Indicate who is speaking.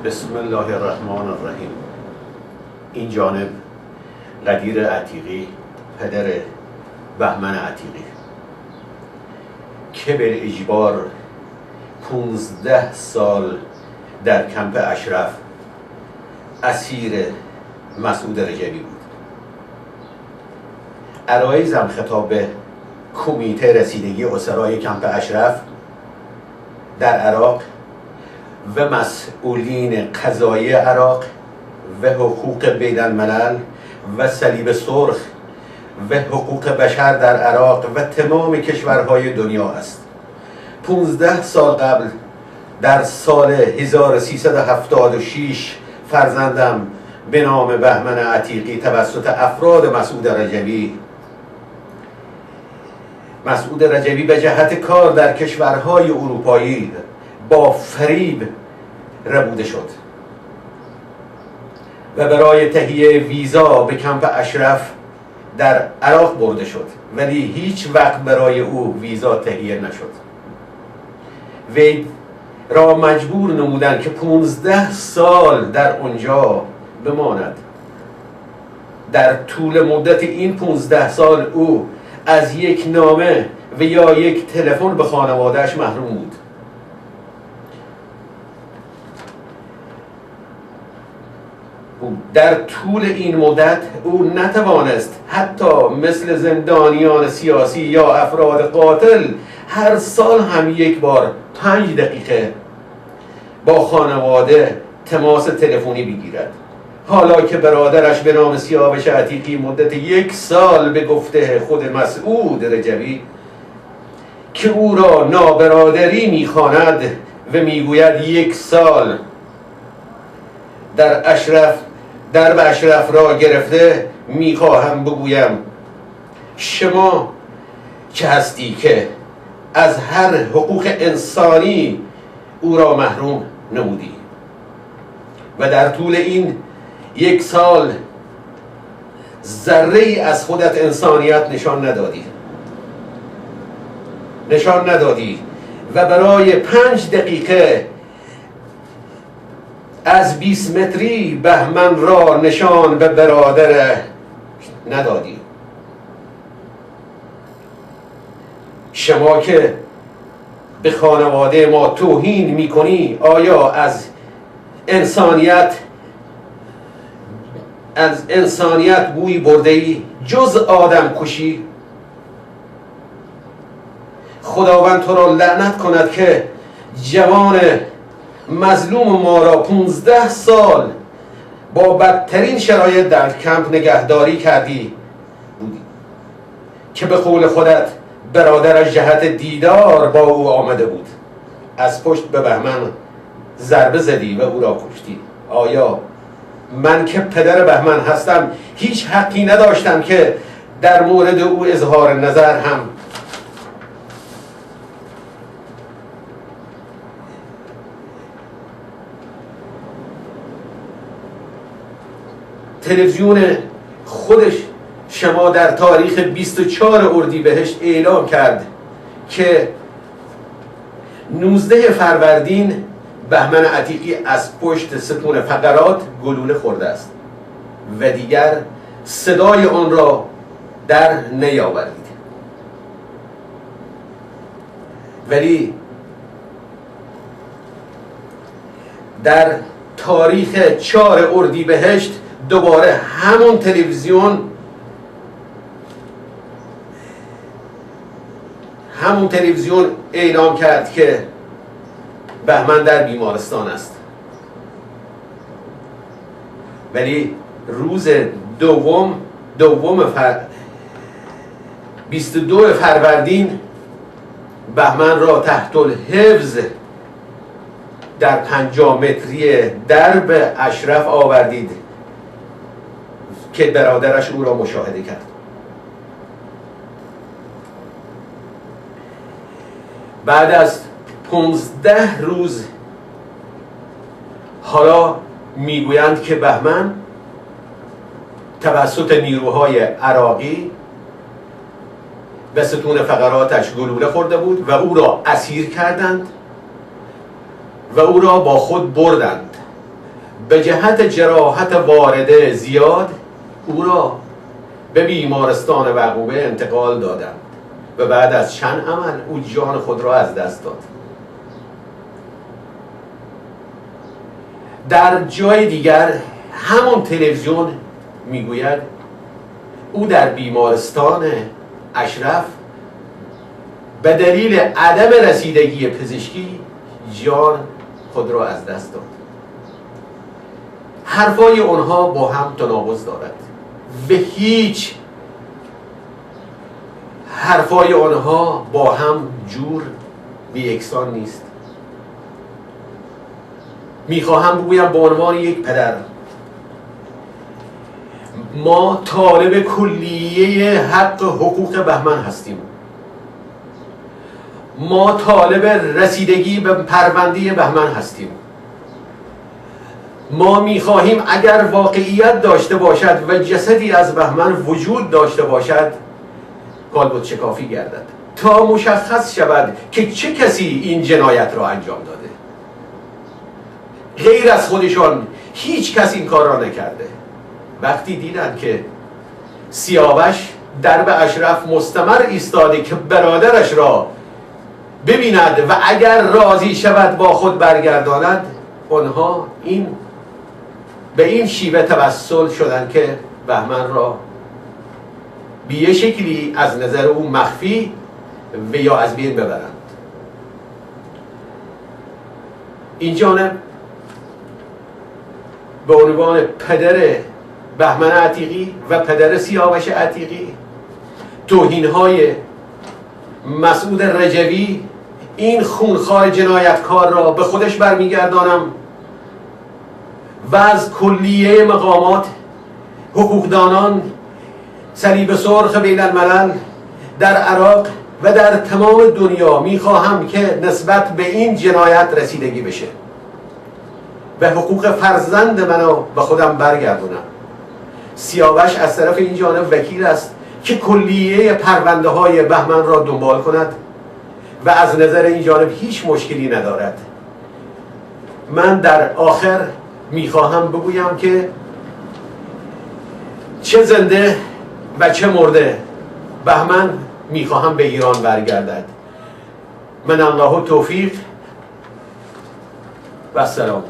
Speaker 1: بسم الله الرحمن الرحیم. این جانب قدیر عتیقی، پدر بهمن عتیقی، که به اجبار 15 سال در کمپ اشرف اسیر مسعود رجوی بود. عرایزم خطاب به کمیته رسیدگی اسرای کمپ اشرف در عراق و مسئولین قضایی عراق و حقوق بین الملل و صلیب سرخ و حقوق بشر در عراق و تمام کشورهای دنیا است. 15 سال قبل در سال 1376 فرزندم به نام بهمن عتیقی توسط افراد مسعود رجوی به جهت کار در کشورهای اروپایی با فریب ربوده شد و برای تهیه ویزا به کمپ اشرف در عراق برده شد، ولی هیچ وقت برای او ویزا تهیه نشد. وی را مجبور نمودند که 15 سال در آنجا بماند. در طول مدت این 15 سال او از یک نامه و یا یک تلفن به خانوادهش محروم بود. در طول این مدت او نتوانست حتی مثل زندانیان سیاسی یا افراد قاتل هر سال هم یک بار 5 دقیقه با خانواده تماس تلفنی بگیرد، حالا که برادرش به نام سیاوش عتیقی مدت 1 سال به گفته خود مسعود رجوی که او را نابرادری میخواند و میگوید 1 سال در اشرف را گرفته، میخواهم بگویم شما که هستی که از هر حقوق انسانی او را محروم نمودی و در طول این 1 سال ذره‌ای از خودت انسانیت نشان ندادی و برای 5 دقیقه از 20 متری بهمن را نشان به برادر ندادی. شما که به خانواده ما توهین میکنی، آیا از انسانیت بوی برده ای جز آدم کشی؟ خداوند تو را لعنت کند که جوان مظلوم ما را 15 سال با بدترین شرایط در کمپ نگهداری کردی بودی که به قول خودت برادرش جهت دیدار با او آمده بود. از پشت به بهمن ضربه زدی و او را کشتی. آیا من که پدر بهمن هستم هیچ حقی نداشتم که در مورد او اظهار نظر هم؟ تلویزیون خودش شما در تاریخ 24 اردیبهشت اعلام کرد که 19 فروردین بهمن عتیقی از پشت ستون فقرات گلوله خورده است و دیگر صدای آن را در نیاورید. ولی در تاریخ 4 اردیبهشت دوباره همون تلویزیون اعلام کرد که بهمن در بیمارستان است. ولی روز 22 فروردین بهمن را تحت الحفظ در 50 متری درب اشرف آوردید که برادرش او را مشاهده کرد. بعد از 15 روز حالا میگویند که بهمن توسط نیروهای عراقی به ستون فقراتش گلوله خورده بود و او را اسیر کردند و او را با خود بردند به جهت جراحت وارده زیاد او را به بیمارستان وقوبه انتقال دادند و بعد از چند عمل او جان خود را از دست داد. در جای دیگر همون تلویزیون میگوید او در بیمارستان اشرف به دلیل عدم رسیدگی پزشکی جان خود را از دست داد. حرفای آنها با هم تناقض دارد و هیچ حرفای آنها با هم جور و یکسان نیست. میخواهم بگویم به عنوان یک پدر، ما طالب کلیه حق حقوق بهمن هستیم. ما طالب رسیدگی به پرونده بهمن هستیم. ما میخواهیم اگر واقعیت داشته باشد و جسدی از بهمن وجود داشته باشد کالبد شکافی گردد تا مشخص شود که چه کسی این جنایت را انجام داده. غیر از خودشان هیچ کس این کار را نکرده. وقتی دیدند که سیاوش درب اشرف مستمر ایستاده که برادرش را ببیند و اگر راضی شود با خود برگرداند، آنها به این شیوه توسل شدند که بهمن را به یه شکلی از نظر او مخفی و یا از بین ببرند. این جانب به عنوان پدر بهمن عتیقی و پدر سیاوش عتیقی توهین‌های مسعود رجوی، این خونخوار جنایتکار را به خودش برمیگردانم و از کلیه مقامات، حقوقدانان، صلیب سرخ بین الملل در عراق و در تمام دنیا میخواهم که نسبت به این جنایت رسیدگی بشه و حقوق فرزند منو به خودم برگردونم. سیاوش از طرف این جانب وکیل است که کلیه پرونده های بهمن را دنبال کند و از نظر این جانب هیچ مشکلی ندارد. من در آخر میخواهم بگویم که چه زنده و چه مرده بهمن میخواهم به ایران برگردد. من الله توفیق و السلام.